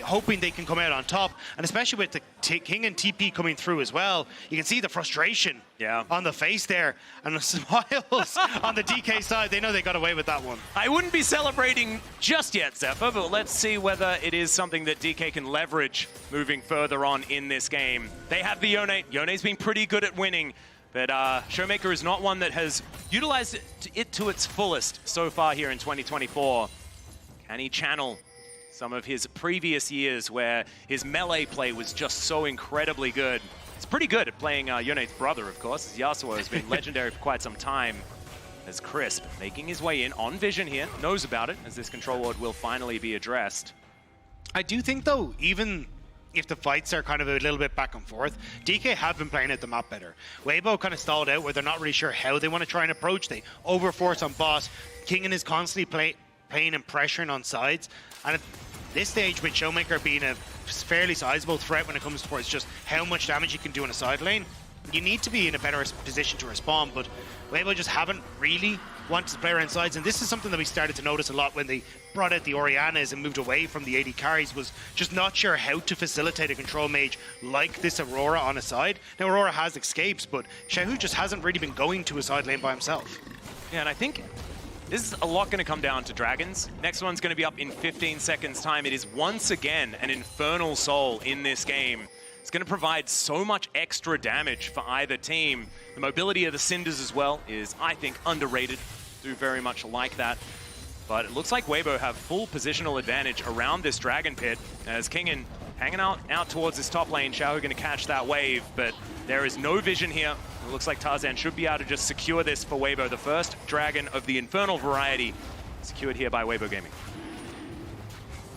hoping they can come out on top. And especially with the Kingen TP coming through as well, you can see the frustration on the face there. And the smiles on the DK side. They know they got away with that one. I wouldn't be celebrating just yet, Zephyr, but let's see whether it is something that DK can leverage moving further on in this game. They have the Yone. Yone's been pretty good at winning, but ShowMaker is not one that has utilized it to its fullest so far here in 2024. Can he channel some of his previous years where his melee play was just so incredibly good? He's pretty good at playing Yone's brother, of course. Yasuo has been legendary for quite some time. As Crisp making his way in on vision here, knows about it, as this control ward will finally be addressed. I do think, though, even if the fights are kind of a little bit back and forth, DK have been playing at the map better. Weibo kind of stalled out where they're not really sure how they want to try and approach. They overforce on boss. Kingen is constantly playing and pressuring on sides. And at this stage, with ShowMaker being a fairly sizable threat when it comes towards just how much damage you can do in a side lane, you need to be in a better position to respond. But Weibo just haven't really wanted to play around sides, and this is something that we started to notice a lot when they brought out the Orianas and moved away from the AD carries, was just not sure how to facilitate a control mage like this Aurora on a side. Now Aurora has escapes, but Xiaohu just hasn't really been going to a side lane by himself. Yeah, and I think this is a lot going to come down to dragons. Next one's going to be up in 15 seconds time. It is once again an Infernal Soul in this game. It's going to provide so much extra damage for either team. The mobility of the Cinders as well is, I think, underrated. Do very much like that. But it looks like Weibo have full positional advantage around this Dragon Pit, as Kingen hanging out towards this top lane. Xiaohu going to catch that wave, but there is no vision here. It looks like Tarzan should be able to just secure this for Weibo. The first dragon of the Infernal variety secured here by Weibo Gaming.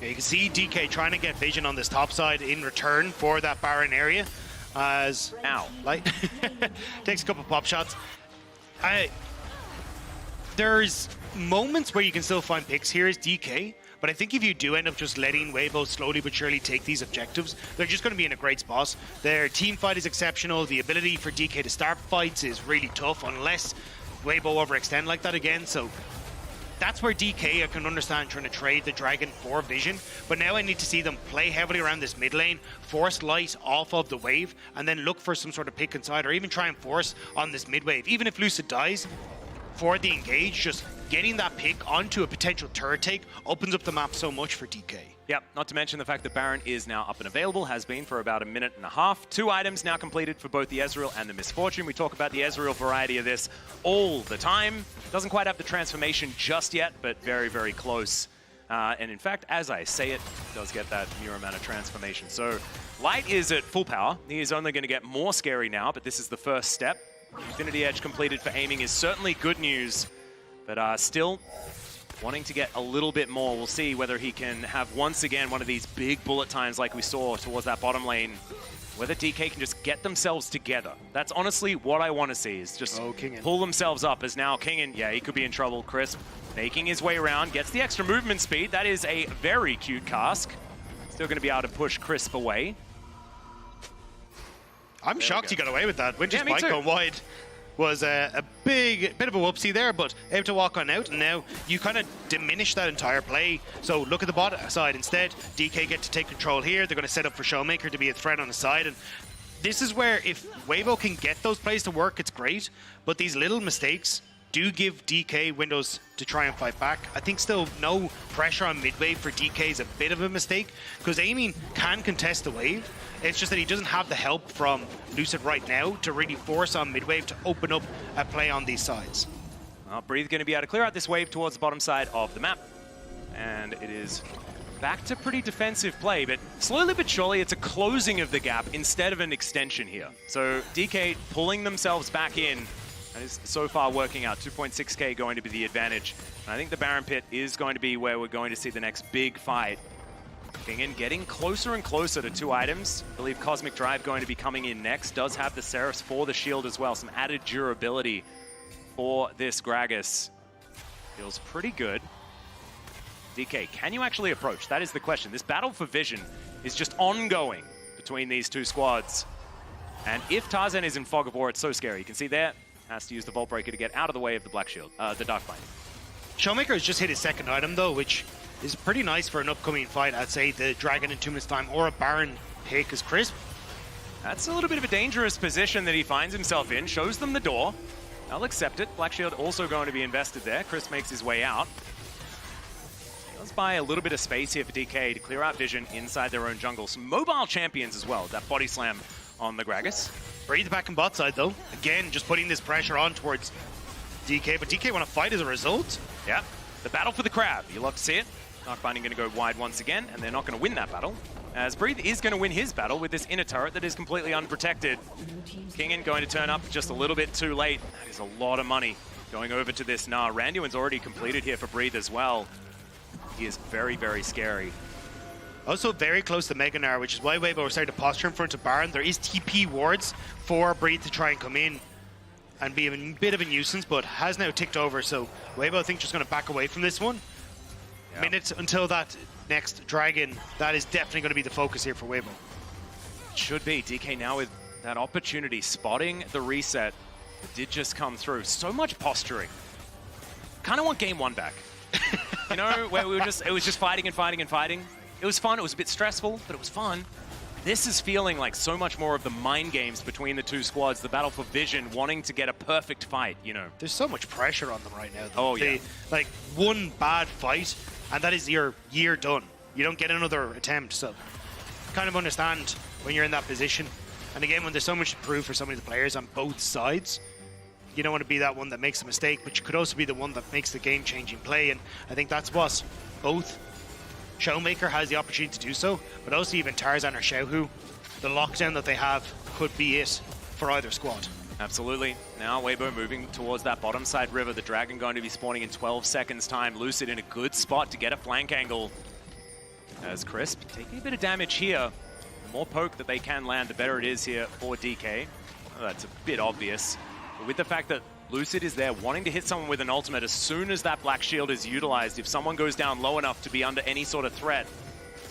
Yeah, you can see DK trying to get vision on this top side in return for that Baron area. As Light takes a couple pop shots. There's moments where you can still find picks here as DK, but I think if you do end up just letting Weibo slowly but surely take these objectives, they're just going to be in a great spot. Their team fight is exceptional. The ability for DK to start fights is really tough unless Weibo overextend like that again. So that's where DK, I can understand trying to trade the Dragon for vision, but now I need to see them play heavily around this mid lane, force Light off of the wave, and then look for some sort of pick inside, or even try and force on this mid wave. Even if Lucid dies for the engage, just getting that pick onto a potential turret take opens up the map so much for DK. Yep, not to mention the fact that Baron is now up and available, has been for about a minute and a half. 2 items now completed for both the Ezreal and the Misfortune. We talk about the Ezreal variety of this all the time. Doesn't quite have the transformation just yet, but very, very close. And in fact, as I say it, does get that mere amount of transformation. So Light is at full power. He is only going to get more scary now, but this is the first step. Infinity Edge completed for aiming is certainly good news, but still wanting to get a little bit more. We'll see whether he can have once again one of these big bullet times like we saw towards that bottom lane, whether DK can just get themselves together. That's honestly what I want to see, is just pull themselves up, as now Kingen, yeah, he could be in trouble. Crisp making his way around, gets the extra movement speed. That is a very cute cask. Still going to be able to push Crisp away. I'm shocked he got away with that. Winter's bike going wide was a bit of a whoopsie there, but able to walk on out, and now you kind of diminish that entire play. So look at the bot side instead. DK get to take control here. They're going to set up for ShowMaker to be a threat on the side, and this is where if Weibo can get those plays to work, it's great, but these little mistakes do give DK windows to try and fight back. I think still no pressure on mid-wave for DK is a bit of a mistake, because Aiming can contest the wave. It's just that he doesn't have the help from Lucid right now to really force on mid-wave to open up a play on these sides. Well, Breathe going to be able to clear out this wave towards the bottom side of the map. And it is back to pretty defensive play, but slowly but surely it's a closing of the gap instead of an extension here. So DK pulling themselves back in. That is so far working out. 2.6k going to be the advantage. And I think the Baron Pit is going to be where we're going to see the next big fight. Kingen getting closer and closer to 2 items. I believe Cosmic Drive going to be coming in next. Does have the Seraphs for the shield as well. Some added durability for this Gragas. Feels pretty good. DK, can you actually approach? That is the question. This battle for vision is just ongoing between these 2 squads. And if Tarzan is in Fog of War, it's so scary. You can see there, has to use the Vault Breaker to get out of the way of the Black Shield, the Dark Binding. ShowMaker has just hit his 2nd item though, which is pretty nice for an upcoming fight. I'd say the Dragon in 2 minutes time or a Baron pick is crisp. That's a little bit of a dangerous position that he finds himself in. Shows them the door. They'll accept it. Black Shield also going to be invested there. Chris makes his way out. Does buy a little bit of space here for DK to clear out vision inside their own jungle. Some mobile champions as well. That body slam on the Gragas. Breathe back on bot side though. Again, just putting this pressure on towards DK, but DK want to fight as a result. Yeah, the battle for the crab. You love to see it. Dark Binding going to go wide once again, and they're not going to win that battle. As Breathe is going to win his battle with this inner turret that is completely unprotected. Kingen going to turn up just a little bit too late. That is a lot of money going over to this Gnar. Randuin's already completed here for Breathe as well. He is very, very scary. Also very close to Mega Gnar, which is why Weibo started to posture in front of Baron. There is TP wards for Breathe to try and come in and be a bit of a nuisance, but has now ticked over. So Weibo, I think, just going to back away from this one. Yeah. Minutes until that next Dragon. That is definitely going to be the focus here for Weibo. It should be. DK now with that opportunity, spotting the reset that did just come through. So much posturing. Kind of want game 1 back. You know, where we were just, it was just fighting and fighting and fighting. It was fun, it was a bit stressful, but it was fun. This is feeling like so much more of the mind games between the 2 squads, the battle for vision, wanting to get a perfect fight, you know. There's so much pressure on them right now, though. Oh, yeah. Like, one bad fight, and that is your year done. You don't get another attempt, so kind of understand when you're in that position. And again, when there's so much to prove for so many of the players on both sides, you don't want to be that one that makes a mistake, but you could also be the one that makes the game-changing play, and I think that's what both ShowMaker has the opportunity to do so, but also even Tarzan or Xiaohu, the lockdown that they have could be it for either squad. Absolutely. Now Weibo moving towards that bottom side river. The Dragon going to be spawning in 12 seconds time. Lucid in a good spot to get a flank angle. As Crisp taking a bit of damage here. The more poke that they can land, the better it is here for DK. Oh, that's a bit obvious. But with the fact that Lucid is there wanting to hit someone with an ultimate as soon as that black shield is utilized, if someone goes down low enough to be under any sort of threat,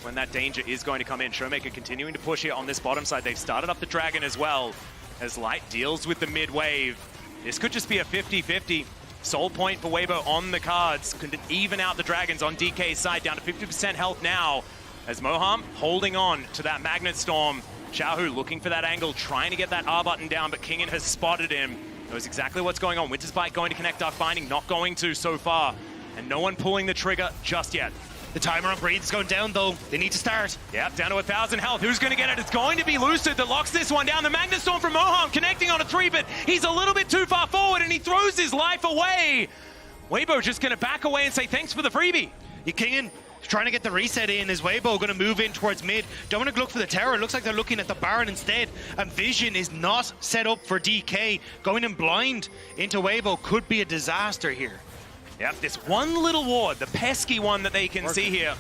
when that danger is going to come in. ShowMaker continuing to push here on this bottom side. They've started up the Dragon as well, as Light deals with the mid wave. This could just be a 50-50. Soul point for Weibo on the cards. Could even out the Dragons on DK's side, down to 50% health now, as Moham holding on to that Magnet Storm. Xiaohu looking for that angle, trying to get that R button down, but Kingen has spotted him. Knows exactly what's going on. Winter's Bite going to connect Dark Binding, not going to so far. And no one pulling the trigger just yet. The timer on Breathe is going down though. They need to start. Yep, down to 1,000 health. Who's going to get it? It's going to be Lucid that locks this one down. The Magnet Storm from Moham connecting on a 3, but he's a little bit too far forward and he throws his life away. Weibo just going to back away and say thanks for the freebie. Kingen trying to get the reset in. Is Weibo going to move in towards mid? Don't want to look for the tower. It looks like they're looking at the Baron instead. And Vision is not set up for DK. Going in blind into Weibo could be a disaster here. Yep, this one little ward, the pesky one that they can see here,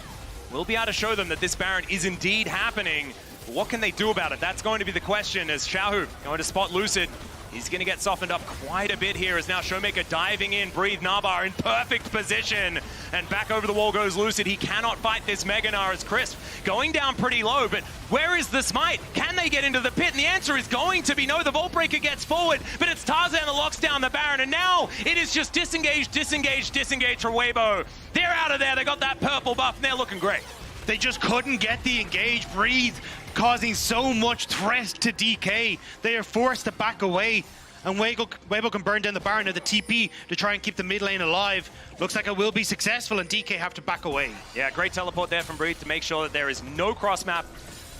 will be able to show them that this Baron is indeed happening. But what can they do about it? That's going to be the question, as Xiaohu going to spot Lucid. He's going to get softened up quite a bit here, as now ShowMaker diving in. Breathe Nabar in perfect position. And back over the wall goes Lucid. He cannot fight this Mega Gnar as Crisp going down pretty low. But where is the smite? Can they get into the pit? And the answer is going to be no. The Vault Breaker gets forward, but it's Tarzan that locks down the Baron. And now it is just disengage, disengage, disengage for Weibo. They're out of there. They got that purple buff and they're looking great. They just couldn't get the engage. Breathe causing so much threat to DK. They are forced to back away. and Weibo can burn down the Baron of the TP to try and keep the mid lane alive. Looks like it will be successful, and DK have to back away. Yeah, great teleport there from Breathe to make sure that there is no cross map,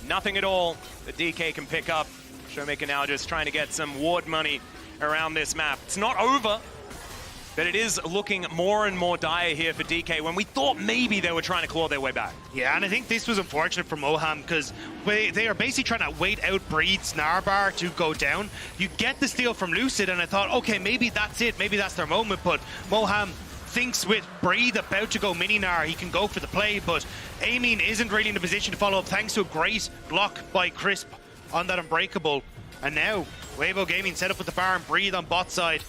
nothing at all that DK can pick up. ShowMaker now just trying to get some ward money around this map. It's not over, but it is looking more and more dire here for DK when we thought maybe they were trying to claw their way back. Yeah, and I think this was unfortunate for Moham because they are basically trying to wait out Breed's Gnar bar to go down. You get the steal from Lucid, and I thought, okay, maybe that's it. Maybe that's their moment, but Moham thinks with Breed about to go mini Gnar, he can go for the play, but Amin isn't really in a position to follow up thanks to a great block by Crisp on that Unbreakable. And now, Weibo Gaming set up with the Baron, Breathe on bot side.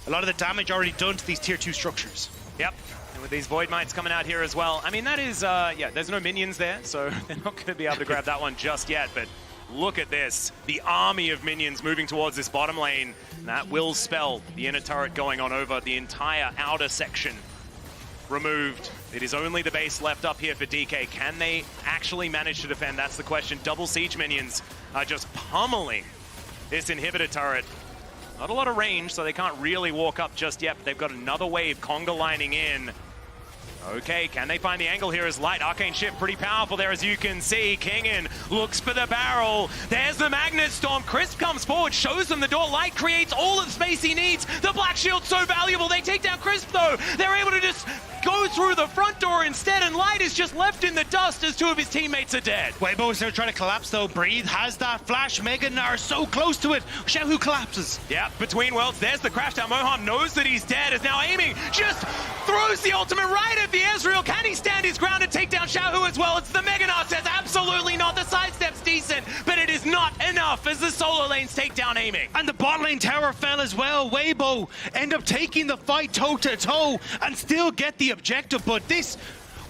A lot of the damage already done to these tier 2 structures. Yep, and with these Void Mites coming out here as well. I mean, that is, yeah, there's no minions there, so they're not going to be able to grab that one just yet, but look at this. The army of minions moving towards this bottom lane. That will spell the inner turret going on over the entire outer section. Removed. It is only the base left up here for DK. Can they actually manage to defend? That's the question. Double siege minions are just pummeling this inhibitor turret. Not a lot of range, so they can't really walk up just yet, but they've got another wave conga lining in. Okay, can they find the angle here as Light? Arcane Shift pretty powerful there, as you can see. Kingen looks for the barrel. There's the Magnet Storm. Crisp comes forward, shows them the door. Light creates all of the space he needs. The Black Shield's so valuable. They take down Crisp, though. They're able to just go through the front door instead, and Light is just left in the dust as two of his teammates are dead. Weibo is now trying to collapse, though. Breathe has that flash. Mega Gnar so close to it. Xiaohu collapses. Yeah, between worlds, there's the crash down. Moham knows that he's dead, is now aiming. Just throws the ultimate right at the Ezreal. Can he stand his ground and take down Xiaohu as well? It's the Mega Gnar says absolutely not. The sidestep's decent, but it is not enough as the solo lanes take down aiming. And the bot lane tower fell as well. Weibo end up taking the fight toe-to-toe and still get the objective, but this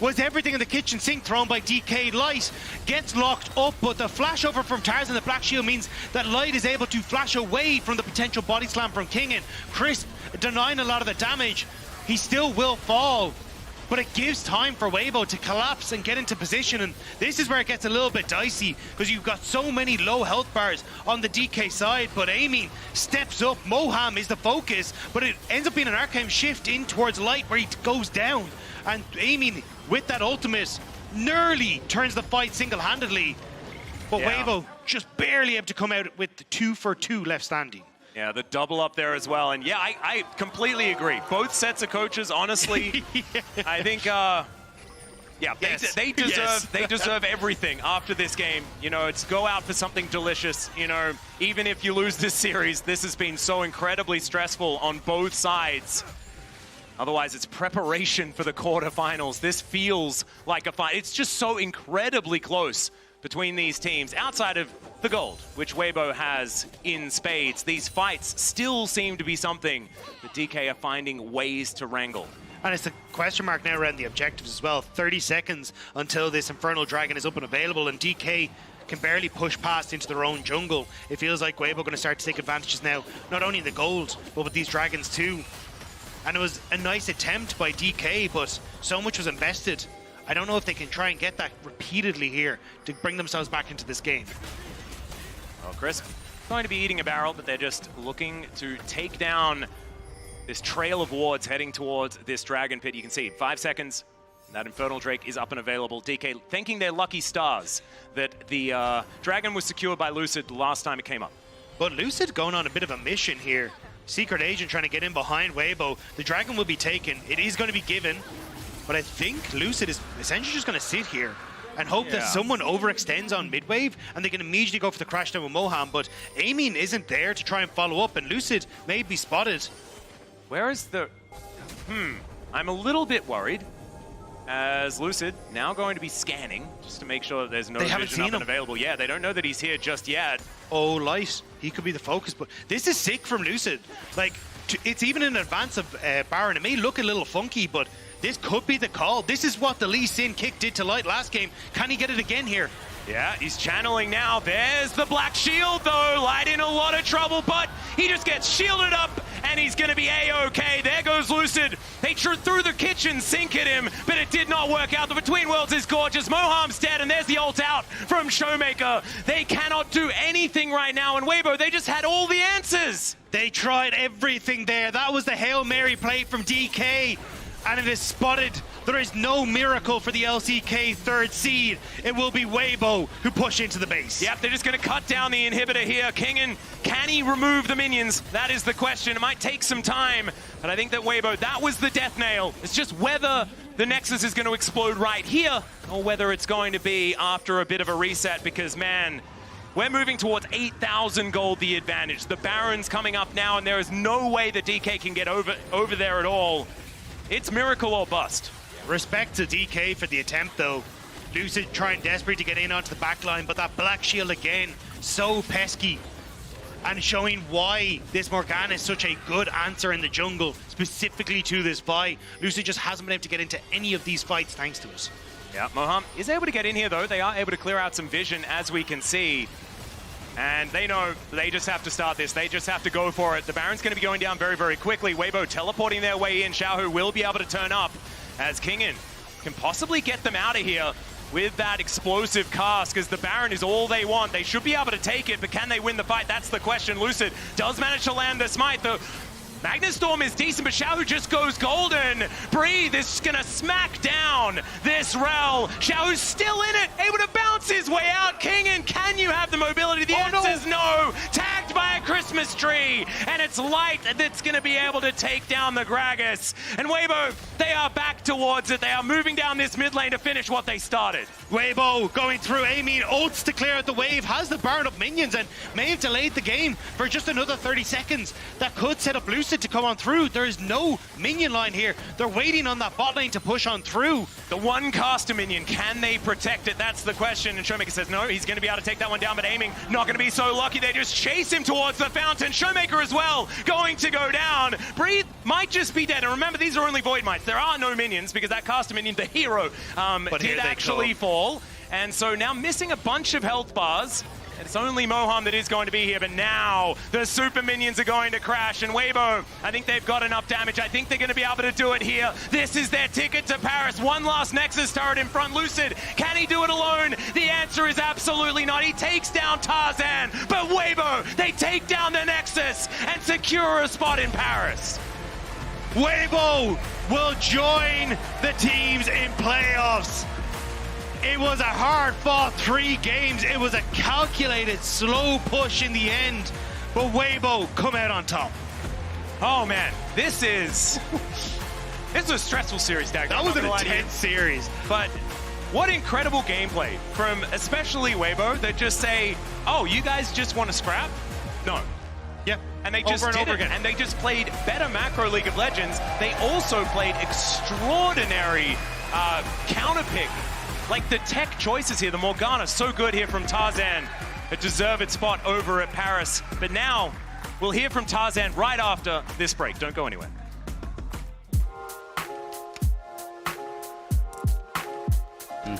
was everything in the kitchen sink thrown by DK. Light gets locked up, but the flash over from Tarzan, the Black Shield, means that Light is able to flash away from the potential body slam from Kingen. Crisp denying a lot of the damage. He still will fall, but it gives time for Weibo to collapse and get into position, and this is where it gets a little bit dicey because you've got so many low health bars on the DK side, but Amin steps up. Moham is the focus, but it ends up being an Arcane Shift in towards Light where he goes down, and Amin with that ultimate nearly turns the fight single-handedly, but Yeah. Weibo just barely able to come out with the 2 for 2 left standing. Yeah, the double up there as well. And yeah, I completely agree. Both sets of coaches, honestly, I think, yeah, Yes. they deserve Yes. they deserve everything after this game. You know, it's go out for something delicious. You know, even if you lose this series, this has been so incredibly stressful on both sides. Otherwise, it's preparation for the quarterfinals. This feels like a fight. It's just so incredibly close between these teams. Outside of the gold, which Weibo has in spades, these fights still seem to be something that DK are finding ways to wrangle. And it's a question mark now around the objectives as well. 30 seconds until this Infernal Dragon is up and available, and DK can barely push past into their own jungle. It feels like Weibo going to start to take advantages now, not only in the gold, but with these dragons too. And it was a nice attempt by DK, but so much was invested. I don't know if they can try and get that repeatedly here to bring themselves back into this game. Well, Crisp going to be eating a barrel, but they're just looking to take down this trail of wards heading towards this dragon pit. You can see 5 seconds. That Infernal Drake is up and available. DK thanking their lucky stars that the dragon was secured by Lucid the last time it came up. But Lucid going on a bit of a mission here. Secret Agent trying to get in behind Weibo. The dragon will be taken. It is going to be given. But I think Lucid is essentially just going to sit here and hope that someone overextends on mid-wave and they can immediately go for the crash down with Moham. But Amin isn't there to try and follow up, and Lucid may be spotted. Where is the... I'm a little bit worried, as Lucid now going to be scanning just to make sure that there's no vision up and available. Yeah, they don't know that he's here just yet. Oh, Light. He could be the focus, but this is sick from Lucid. Like, it's even in advance of Baron. It may look a little funky, but this could be the call. This is what the Lee Sin kick did to Light last game. Can he get it again here? Yeah, he's channeling now. There's the Black Shield, though. Light in a lot of trouble, but he just gets shielded up, and he's going to be A-OK. There goes Lucid. They threw the kitchen sink at him, but it did not work out. The Between Worlds is gorgeous. Moham's dead, and there's the ult out from ShowMaker. They cannot do anything right now, and Weibo, they just had all the answers. They tried everything there. That was the Hail Mary play from DK, and it is spotted. There is no miracle for the LCK third seed. It will be Weibo who push into the base. Yep, they're just going to cut down the inhibitor here. Kingen, can he remove the minions? That is the question. It might take some time, but I think that Weibo, that was the death nail. It's just whether the Nexus is going to explode right here or whether it's going to be after a bit of a reset, because, man, we're moving towards 8,000 gold, the advantage. The Baron's coming up now, and there is no way that DK can get over there at all. It's miracle or bust. Respect to DK for the attempt, though. Lucid trying desperately to get in onto the back line, but that Black Shield again, so pesky. And showing why this Morgana is such a good answer in the jungle, specifically to this fight. Lucid just hasn't been able to get into any of these fights thanks to us. Yeah, Moham is able to get in here, though. They are able to clear out some vision, as we can see. And they know they just have to start this. They just have to go for it. The Baron's going to be going down very, very quickly. Weibo teleporting their way in. Xiaohu will be able to turn up as Kingen can possibly get them out of here with that explosive cast, because the Baron is all they want. They should be able to take it, but can they win the fight? That's the question. Lucid does manage to land the smite, though. Magnus Storm is decent, but Xiaohu just goes golden. Breathe is gonna smack down this Rell. Xiaohu's still in it, able to bounce his way out. Kingen, can you have the mobility? The answer is no. Tagged by a Christmas tree, and it's Light that's gonna be able to take down the Gragas. And Weibo, they are back towards it. They are moving down this mid lane to finish what they started. Weibo going through, aiming ults to clear out the wave, has the Baron up minions, and may have delayed the game for just another 30 seconds. That could set up Lucid to come on through. There is no minion line here. They're waiting on that bot lane to push on through. The one caster minion, can they protect it? That's the question. And ShowMaker says no, he's going to be able to take that one down, but aiming not going to be so lucky. They just chase him towards the fountain. ShowMaker as well going to go down. Breathe might just be dead. And remember, these are only Void Mites. There are no minions because that caster minion, the hero, did actually fall. And so now missing a bunch of health bars. It's only Moham that is going to be here, but now the super minions are going to crash, and Weibo, I think they've got enough damage. I think they're going to be able to do it here. This is their ticket to Paris. One last Nexus turret in front. Lucid, can he do it alone? The answer is absolutely not. He takes down Tarzan, but Weibo, they take down the Nexus and secure a spot in Paris. Weibo will join the teams in playoffs. It was a hard-fought 3 games. It was a calculated, slow push in the end. But Weibo come out on top. Oh, man. This is a stressful series, Dag. That was an intense series. But what incredible gameplay from especially Weibo that just say, oh, you guys just want to scrap? No. Yep. And they just did it. And they just played better macro League of Legends. They also played extraordinary counterpick. Like the tech choices here, the Morgana, so good here from Tarzan. A deserved spot over at Paris. But now, we'll hear from Tarzan right after this break. Don't go anywhere.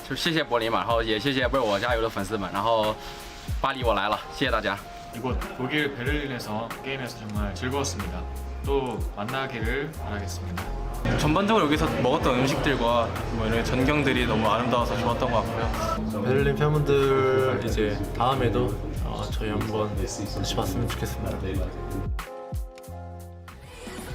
就谢谢柏林嘛，然后也谢谢为我加油的粉丝们，然后巴黎我来了，谢谢大家。 이곳 독일 베를린에서 게임에서 정말 즐거웠습니다. 또 만나기를 바라겠습니다. 전반적으로 여기서 먹었던 음식들과 뭐 이런 전경들이 너무 아름다워서 좋았던 것 같고요. 베를린 팬분들 이제 다음에도 저희 한번 같이 봤으면 좋겠습니다.